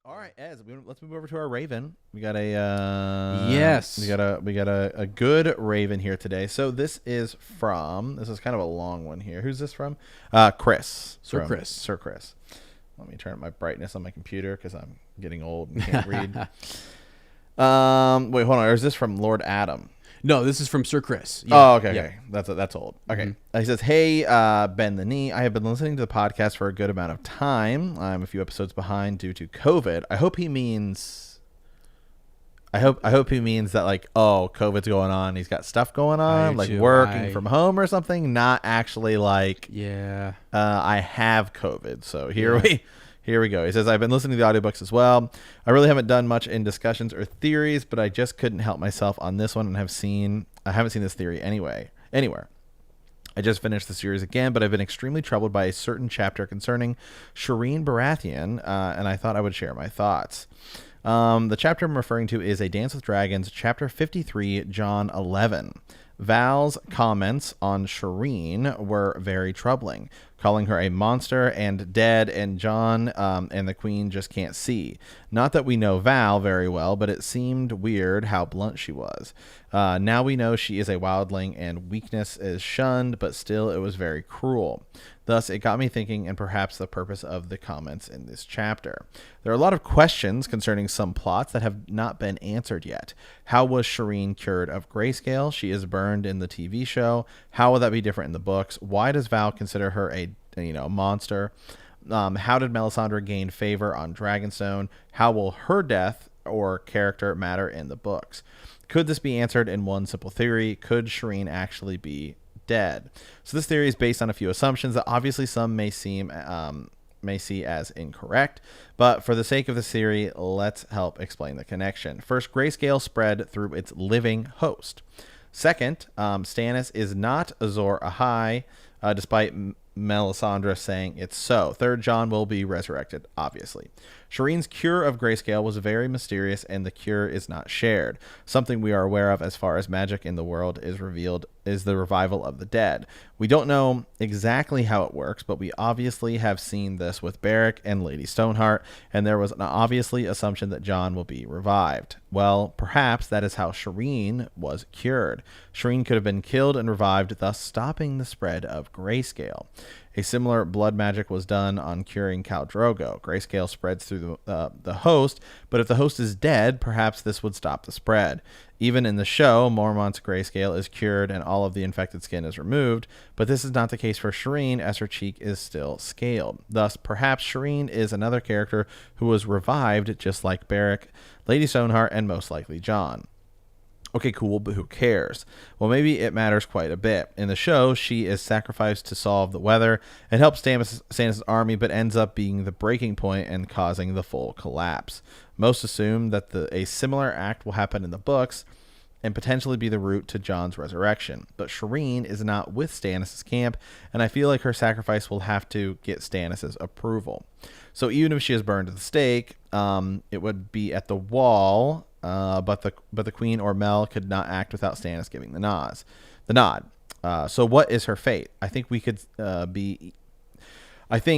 All right, Ez, let's move over to our Raven. We got a Yes. we got a good Raven here today. So this is kind of a long one here. Who's this from? Chris. Sir from Chris. Sir Chris. Let me turn up my brightness on my computer because I'm getting old and can't read. Wait, hold on. Or is this from Lord Adam? No, this is from Sir Chris. Yeah, okay. Yeah. That's old. Okay. He says, "Hey, Ben the Knee, I have been listening to the podcast for a good amount of time. I'm a few episodes behind due to COVID. I hope he means that like, oh, COVID's going on. He's got stuff going on, like working from home or something. Not actually like, I have COVID. So Here we go. He says, I've been listening to the audiobooks as well. I really haven't done much in discussions or theories, but I just couldn't help myself on this one and I haven't seen this theory anywhere. I just finished the series again, but I've been extremely troubled by a certain chapter concerning Shireen Baratheon, and I thought I would share my thoughts. The chapter I'm referring to is A Dance with Dragons, chapter 53, John 11. Val's comments on Shireen were very troubling, calling her a monster and dead, and Jon and the Queen just can't see. Not that we know Val very well, but it seemed weird how blunt she was. Now we know she is a wildling and weakness is shunned, but still it was very cruel. Thus, it got me thinking, and perhaps the purpose of the comments in this chapter. There are a lot of questions concerning some plots that have not been answered yet. How was Shireen cured of Greyscale? She is burned in the TV show. How will that be different in the books? Why does Val consider her a monster? How did Melisandre gain favor on Dragonstone? How will her death or character matter in the books? Could this be answered in one simple theory? Could Shireen actually be dead? So this theory is based on a few assumptions that obviously some may see as incorrect, but for the sake of this theory, let's help explain the connection. First, Greyscale spread through its living host. Second, Stannis is not Azor Ahai, despite Melisandre saying it's so. Third, Jon will be resurrected, obviously. Shireen's cure of Greyscale was very mysterious, and the cure is not shared. Something we are aware of as far as magic in the world is revealed is the revival of the dead. We don't know exactly how it works, but we obviously have seen this with Beric and Lady Stoneheart, and there was an obviously assumption that Jon will be revived. Well, perhaps that is how Shireen was cured. Shireen could have been killed and revived, thus stopping the spread of Greyscale. A similar blood magic was done on curing Khal Drogo. Greyscale spreads through the host, but if the host is dead, perhaps this would stop the spread. Even in the show, Mormont's Greyscale is cured and all of the infected skin is removed, but this is not the case for Shireen, as her cheek is still scaled. Thus, perhaps Shireen is another character who was revived, just like Beric, Lady Stoneheart, and most likely Jon. Okay, cool, but who cares? Well, maybe it matters quite a bit. In the show, she is sacrificed to solve the weather and help Stannis' army, but ends up being the breaking point and causing the full collapse. Most assume that a similar act will happen in the books and potentially be the route to Jon's resurrection. But Shireen is not with Stannis' camp, and I feel like her sacrifice will have to get Stannis' approval. So even if she is burned at the stake, it would be at the wall. But the Queen or Mel could not act without Stannis giving the nod. So what is her fate? I think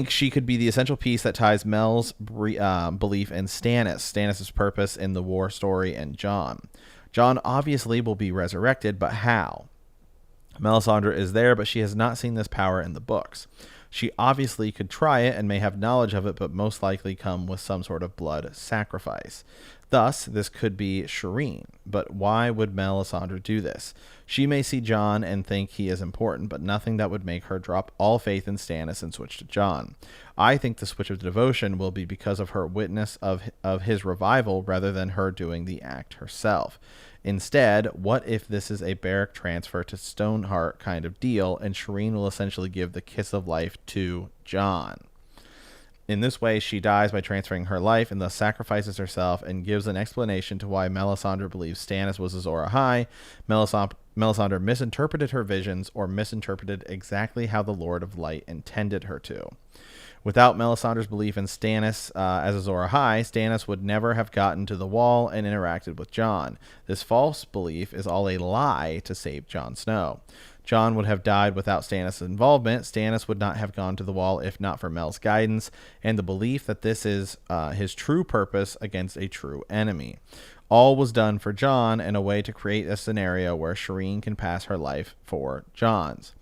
she could be the essential piece that ties Mel's belief in Stannis' purpose in the war story, and Jon. Jon obviously will be resurrected, but how? Melisandre is there, but she has not seen this power in the books. She obviously could try it and may have knowledge of it, but most likely come with some sort of blood sacrifice. Thus, this could be Shireen. But why would Melisandre do this? She may see Jon and think he is important, but nothing that would make her drop all faith in Stannis and switch to Jon. I think the switch of devotion will be because of her witness of his revival rather than her doing the act herself. Instead, what if this is a Beric transfer to Stoneheart kind of deal, and Shireen will essentially give the kiss of life to Jon? In this way, she dies by transferring her life and thus sacrifices herself and gives an explanation to why Melisandre believes Stannis was Azor Ahai. Melisandre misinterpreted her visions or misinterpreted exactly how the Lord of Light intended her to. Without Melisandre's belief in Stannis as Azor Ahai, Stannis would never have gotten to the wall and interacted with Jon. This false belief is all a lie to save Jon Snow. Jon would have died without Stannis' involvement. Stannis would not have gone to the wall if not for Mel's guidance and the belief that this is his true purpose against a true enemy. All was done for Jon in a way to create a scenario where Shireen can pass her life for Jon's,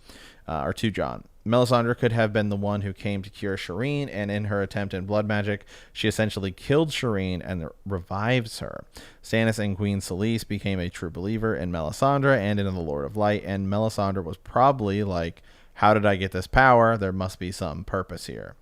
or to Jon. Melisandre could have been the one who came to cure Shireen, and in her attempt in blood magic, she essentially killed Shireen and revives her. Stannis and Queen Selyse became a true believer in Melisandre and in the Lord of Light, and Melisandre was probably like, how did I get this power? There must be some purpose here.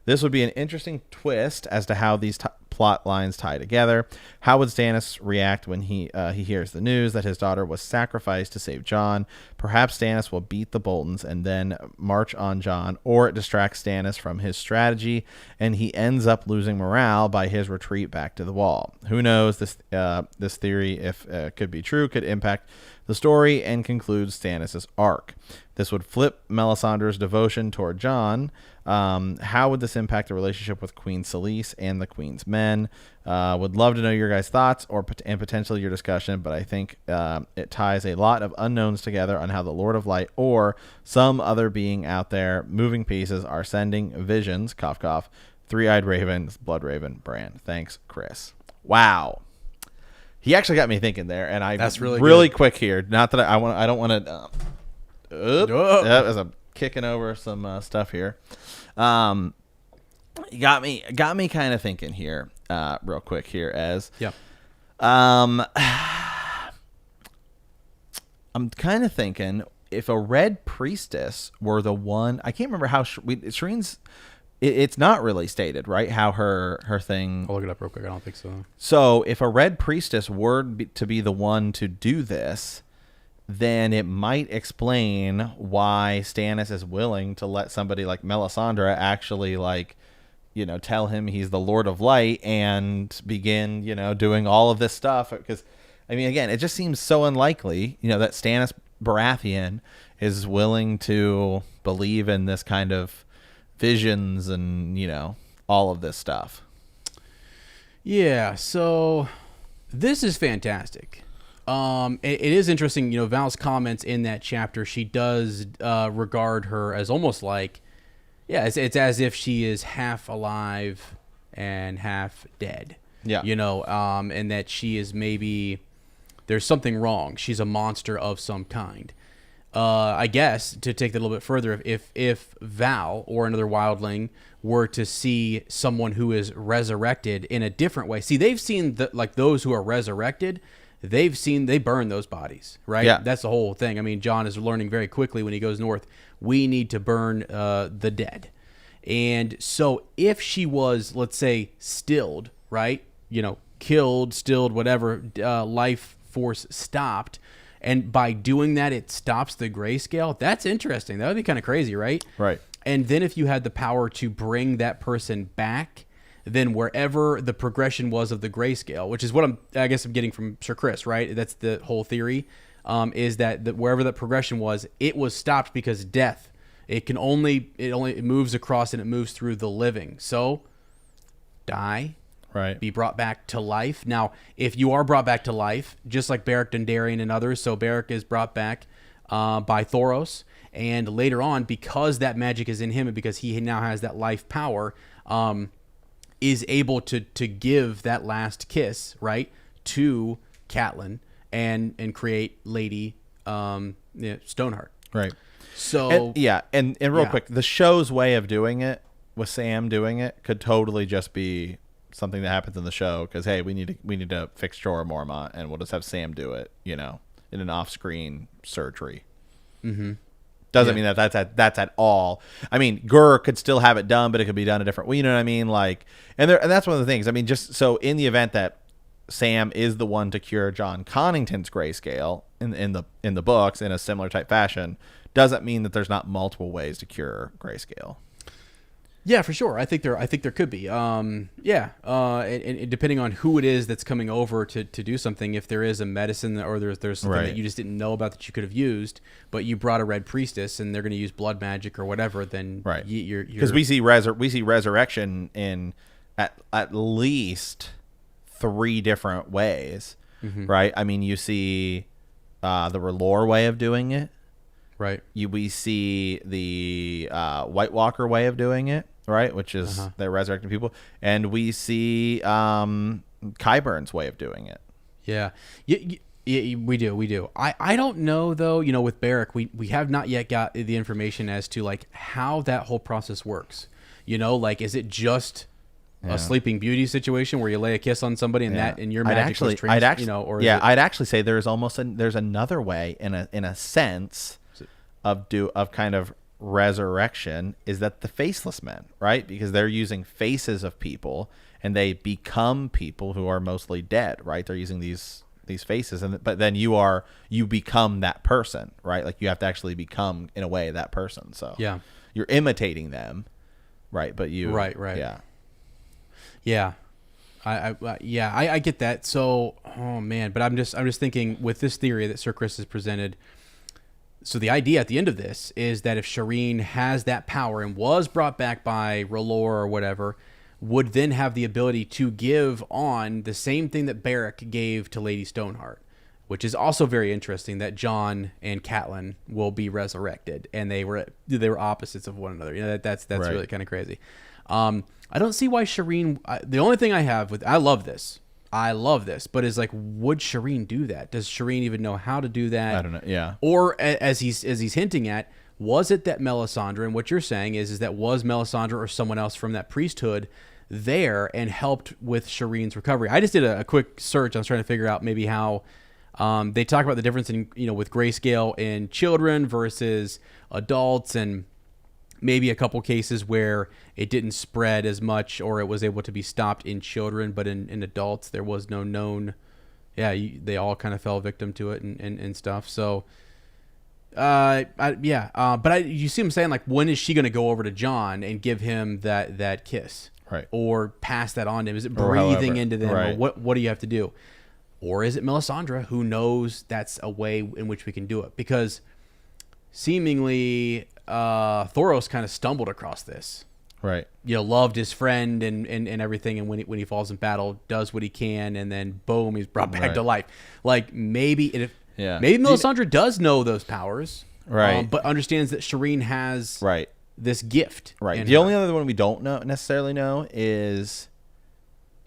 This would be an interesting twist as to how these plot lines tie together. How would Stannis react when he hears the news that his daughter was sacrificed to save Jon? Perhaps Stannis will beat the Boltons and then march on Jon, or it distracts Stannis from his strategy, and he ends up losing morale by his retreat back to the wall. Who knows? This theory, if could be true, could impact the story and conclude Stannis' arc. This would flip Melisandre's devotion toward Jon. How would this impact the relationship with Queen Selyse and the Queen's men? Would love to know your guys' thoughts and potentially your discussion, but I think it ties a lot of unknowns together on how the Lord of Light or some other being out there moving pieces are sending visions, cough cough, three-eyed ravens, blood raven, Bran. Thanks, Chris. Wow. He actually got me thinking there, and that's really quick here. Not that I don't want to. As I'm kicking over some stuff here, you got me kind of thinking here, real quick here. I'm kind of thinking if a red priestess were the one. I can't remember how Shireen's. It's not really stated, right? How her thing. I'll look it up real quick. I don't think so. So if a red priestess were to be the one to do this, then it might explain why Stannis is willing to let somebody like Melisandre actually, like, you know, tell him he's the Lord of Light and begin, you know, doing all of this stuff. Because, I mean, again, it just seems so unlikely, you know, that Stannis Baratheon is willing to believe in this kind of visions and, you know, all of this stuff. Yeah, so this is fantastic. It is interesting, you know, Val's comments in that chapter. She does regard her as almost like, yeah, it's as if she is half alive and half dead. Yeah, you know, and that she is maybe there's something wrong. She's a monster of some kind. I guess to take that a little bit further, if Val or another wildling were to see someone who is resurrected in a different way, see, they've seen like those who are resurrected. They burn those bodies, right? Yeah. That's the whole thing. I mean, Jon is learning very quickly when he goes north, we need to burn the dead. And so if she was, let's say, stilled, right? You know, killed, stilled, whatever, life force stopped. And by doing that, it stops the grayscale. That's interesting. That would be kind of crazy, right? Right. And then if you had the power to bring that person back, then wherever the progression was of the grayscale, which is what I guess I'm getting from Sir Chris, right? That's the whole theory, is that wherever that progression was, it was stopped because death. It moves across and it moves through the living. So, die. Right. Be brought back to life. Now, if you are brought back to life, just like Beric Dondarrion and others, so Beric is brought back by Thoros, and later on, because that magic is in him and because he now has that life power, is able to give that last kiss, right, to Catelyn and create Lady Stoneheart. Right. So and real quick, the show's way of doing it with Sam doing it could totally just be something that happens in the show because, hey, we need to fix Jorah Mormont, and we'll just have Sam do it, you know, in an off-screen surgery. Mm-hmm. Doesn't mean that's at all. I mean, Gur could still have it done, but it could be done a different way. You know what I mean? Like, and that's one of the things. I mean, just so in the event that Sam is the one to cure John Connington's grayscale in the books in a similar type fashion, doesn't mean that there's not multiple ways to cure grayscale. Yeah, for sure. I think there could be. And depending on who it is that's coming over to do something, if there is a medicine or there's something that you just didn't know about that you could have used, but you brought a red priestess and they're going to use blood magic or whatever, then you're because we see resurrection in at least 3 different ways, right? I mean, you see the R'hllor way of doing it, right? We see the White Walker way of doing it. Right, which is they're resurrecting people, and we see Qyburn's way of doing it. Yeah, we do. I don't know though. With Beric, we have not yet got the information as to like how that whole process works. Like is it just a Sleeping Beauty situation where you lay a kiss on somebody and that and your magic I'd actually say there's there's another way in a sense of kind of resurrection is that the faceless men, right? Because they're using faces of people and they become people who are mostly dead, right? They're using these faces, but then you become that person, right? Like you have to actually become in a way that person. So yeah, you're imitating them, right? But right, yeah. I get that. So, oh man, but I'm just thinking with this theory that Sir Chris has presented. So the idea at the end of this is that if Shireen has that power and was brought back by R'hllor or whatever, would then have the ability to give on the same thing that Beric gave to Lady Stoneheart, which is also very interesting that Jon and Catelyn will be resurrected, and they were opposites of one another. That's right. Really kind of crazy. I don't see why Shireen. The only thing I have with I love this, but is like, would Shireen do that? Does Shireen even know how to do that? I don't know. Yeah. Or as he's hinting at, was it that Melisandre, and what you're saying is that was Melisandre or someone else from that priesthood there and helped with Shireen's recovery? I just did a quick search. I was trying to figure out maybe how they talk about the difference in with grayscale in children versus adults, and maybe a couple cases where it didn't spread as much or it was able to be stopped in children, but in adults there was no known. They all kind of fell victim to it and stuff. So, but you see him saying like, when is she going to go over to Jon and give him that kiss, right? Or pass that on to him? Is it breathing into them, right? Or what do you have to do? Or is it Melisandre who knows that's a way in which we can do it? Because seemingly Thoros kind of stumbled across this, right? Loved his friend and everything, and when he falls in battle, does what he can, and then boom, he's brought back to life. Like maybe Melisandre does know those powers, right? But understands that Shireen has this gift, right? The only other one we don't necessarily know is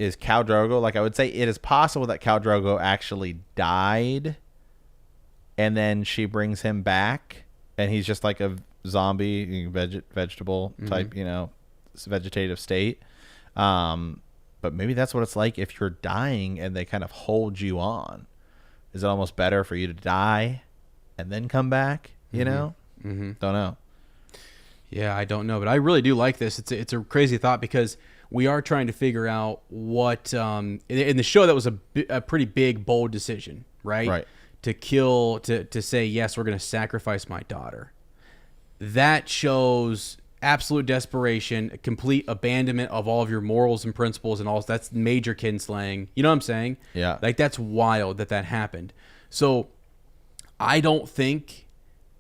Khal Drogo. Like I would say, it is possible that Khal Drogo actually died, and then she brings him back, and he's just like a zombie vegetable type, vegetative state. But maybe that's what it's like if you're dying and they kind of hold you on. Is it almost better for you to die and then come back? Don't know. Yeah, I don't know, but I really do like this. It's a crazy thought because we are trying to figure out what in the show that was a pretty big, bold decision, right? To kill, to say, yes, we're going to sacrifice my daughter. That shows absolute desperation, complete abandonment of all of your morals and principles and all. That's major kinslaying. You know what I'm saying? Yeah. Like, that's wild that happened. So I don't think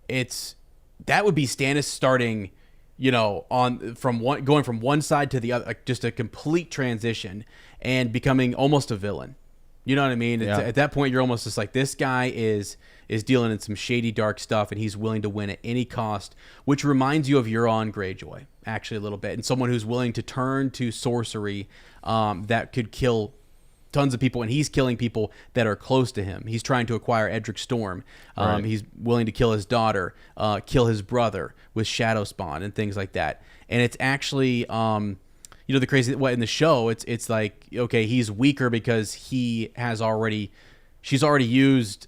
that would be Stannis starting, going from one side to the other, like just a complete transition and becoming almost a villain. You know what I mean? Yeah. At that point, you're almost just like, this guy is dealing in some shady, dark stuff, and he's willing to win at any cost, which reminds you of Euron Greyjoy, actually, a little bit, and someone who's willing to turn to sorcery that could kill tons of people, and he's killing people that are close to him. He's trying to acquire Edric Storm. He's willing to kill his daughter, kill his brother with Shadow Spawn and things like that. And it's actually... the crazy in the show, it's like, okay, he's weaker because she's already used,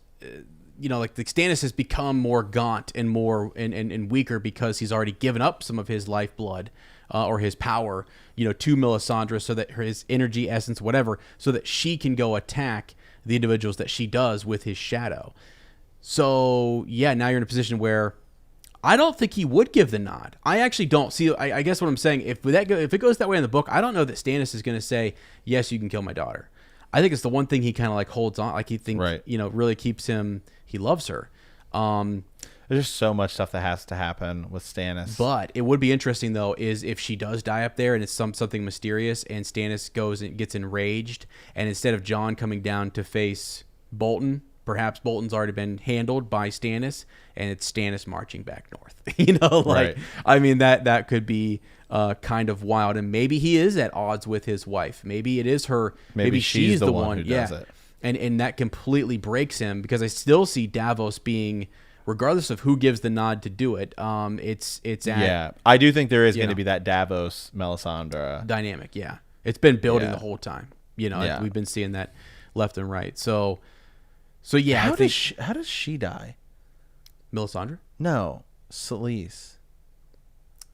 like the Stannis has become more gaunt and more and weaker because he's already given up some of his lifeblood or his power, to Melisandre, so that his energy, essence, whatever, so that she can go attack the individuals that she does with his shadow. So yeah, now you're in a position where I don't think he would give the nod. I actually don't see. I guess what I'm saying, if it goes that way in the book, I don't know that Stannis is going to say, yes, you can kill my daughter. I think it's the one thing he kind of like holds on, like he thinks, really keeps him. He loves her. There's just so much stuff that has to happen with Stannis. But it would be interesting though, is if she does die up there and it's something mysterious, and Stannis goes and gets enraged, and instead of Jon coming down to face Bolton, perhaps Bolton's already been handled by Stannis, and it's Stannis marching back north. I mean, that could be kind of wild, and maybe he is at odds with his wife. Maybe it is her. Maybe she's the one who does it. And that completely breaks him, because I still see Davos being, regardless of who gives the nod to do it, I do think there is going to be that Davos Melisandre dynamic. Yeah, it's been building the whole time. We've been seeing that left and right. So yeah, how does she die? Melisandre? No, Selyse.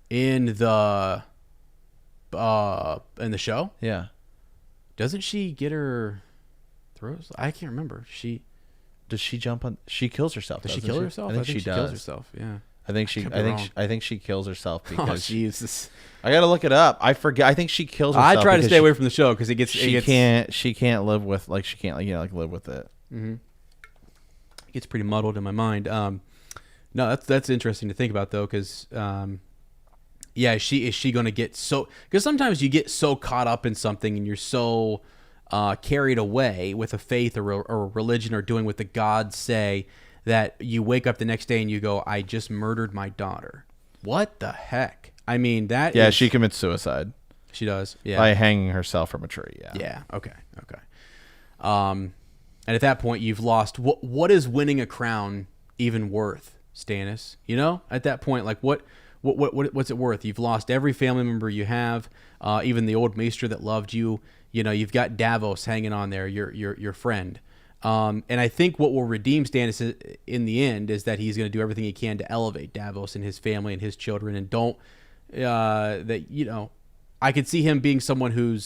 In the show? Yeah. Doesn't she get her throat? I can't remember. Does she jump on? She kills herself. Does she kill herself? I think she does. Kills herself. Yeah. I think she kills herself because Jesus. I gotta look it up. I forget. I think she kills herself. I try to stay away from the show because she can't live with live with it. Mm-hmm. It gets pretty muddled in my mind. No, that's interesting to think about though, because is she going to get so? Because sometimes you get so caught up in something and you're so carried away with a faith or a religion or doing what the gods say that you wake up the next day and you go, I just murdered my daughter. What the heck? I mean, she commits suicide. She does, yeah, by hanging herself from a tree. Yeah. Okay. And at that point, you've lost. What is winning a crown even worth, Stannis? At that point, like what's it worth? You've lost every family member you have, even the old maester that loved you. You've got Davos hanging on there, your friend. And I think what will redeem Stannis in the end is that he's going to do everything he can to elevate Davos and his family and his children. And I could see him being someone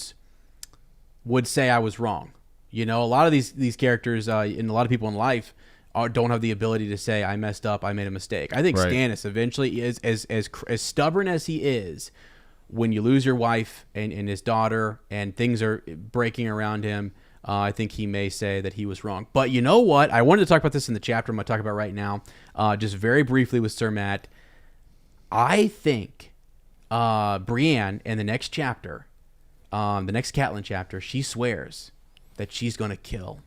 would say I was wrong. A lot of these characters and a lot of people in life don't have the ability to say I messed up, I made a mistake. I think Stannis eventually is as stubborn as he is. When you lose your wife and his daughter and things are breaking around him, I think he may say that he was wrong. But you know what? I wanted to talk about this in the chapter I'm going to talk about right now, just very briefly with Sir Matt. I think Brienne in the next chapter, the next Catelyn chapter, she swears that she's going to kill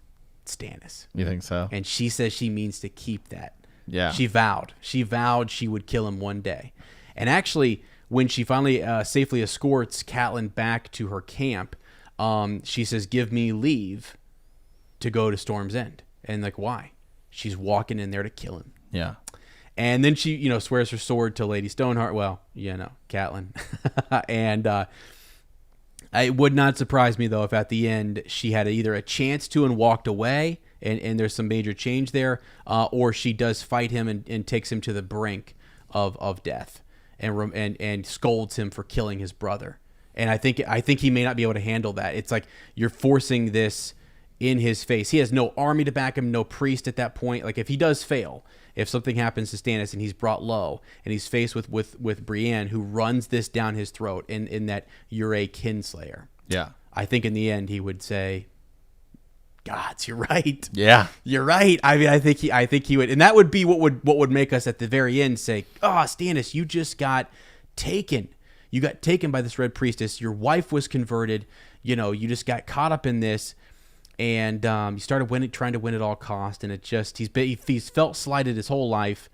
Stannis. You think so? And she says she means to keep that. Yeah. She vowed she would kill him one day. And actually, when she finally safely escorts Catelyn back to her camp, she says, give me leave to go to Storm's End. And like, why? She's walking in there to kill him. Yeah. And then she, swears her sword to Lady Stoneheart. Well, Catelyn. And it would not surprise me, though, if at the end she had either a chance to and walked away, and there's some major change there, or she does fight him and takes him to the brink of death. And scolds him for killing his brother. And I think he may not be able to handle that. It's like you're forcing this in his face. He has no army to back him, no priest at that point. Like if he does fail, if something happens to Stannis and he's brought low and he's faced with Brienne, who runs this down his throat in that you're a kinslayer. Yeah. I think in the end he would say, gods, you're right. Yeah, you're right. I mean, I think he would, and that would be what would make us at the very end say, "Oh, Stannis, you just got taken. You got taken by this Red Priestess. Your wife was converted. You just got caught up in this, and you started trying to win at all cost, and it just he's felt slighted his whole life,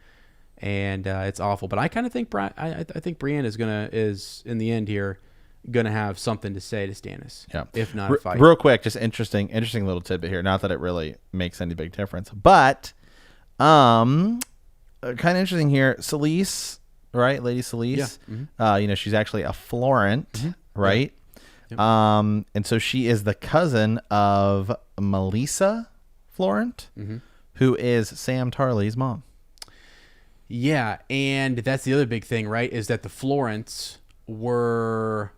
and it's awful. But I kind of think I think Brienne is in the end here gonna have something to say to Stannis. Yeah. If not a fight. Real quick, just interesting little tidbit here. Not that it really makes any big difference, but kind of interesting here. Selyse, right? Lady Selyse. Yeah. Mm-hmm. She's actually a Florent, mm-hmm. right? Yep. And so she is the cousin of Melissa Florent, mm-hmm. who is Sam Tarly's mom. Yeah, and that's the other big thing, right? Is that the Florents were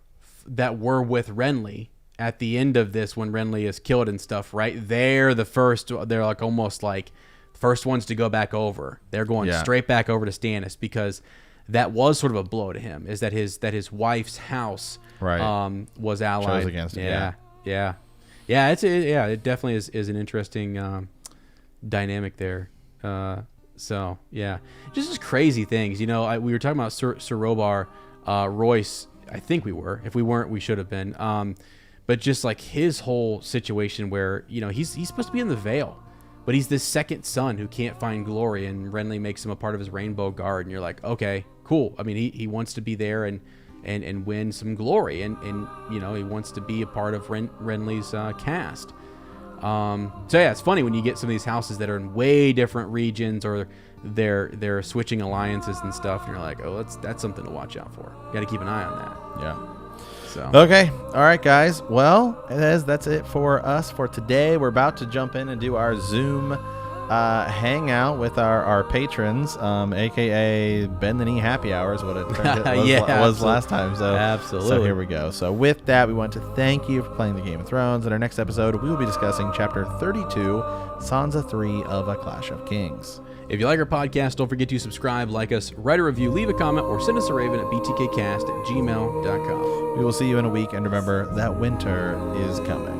with Renly at the end of this when Renly is killed and stuff, right? They're the first. They're like almost like first ones to go back over. They're going straight back over to Stannis because that was sort of a blow to him. Is that his wife's house was allied against him? Yeah. It definitely is an interesting dynamic there. So yeah, just crazy things. We were talking about Sir Robar Royce. I think we were. If we weren't, we should have been. But just like his whole situation where he's supposed to be in the Vale, but he's this second son who can't find glory, and Renly makes him a part of his Rainbow Guard, and you're like, okay, cool. I mean, he wants to be there and win some glory, and he wants to be a part of Renly's cast. So yeah, it's funny when you get some of these houses that are in way different regions, or they're switching alliances and stuff, and you're like, oh, that's something to watch out for. Got to keep an eye on that. Yeah. So. Okay. All right, guys. Well, that's it for us for today. We're about to jump in and do our Zoom hangout with our patrons, aka Bend the Knee Happy Hour is what it was last time. So absolutely. So here we go. So with that, we want to thank you for playing the Game of Thrones. In our next episode, we will be discussing Chapter 32, Sansa 3 of A Clash of Kings. If you like our podcast, don't forget to subscribe, like us, write a review, leave a comment, or send us a raven at btkcast@gmail.com. We will see you in a week, and remember that winter is coming.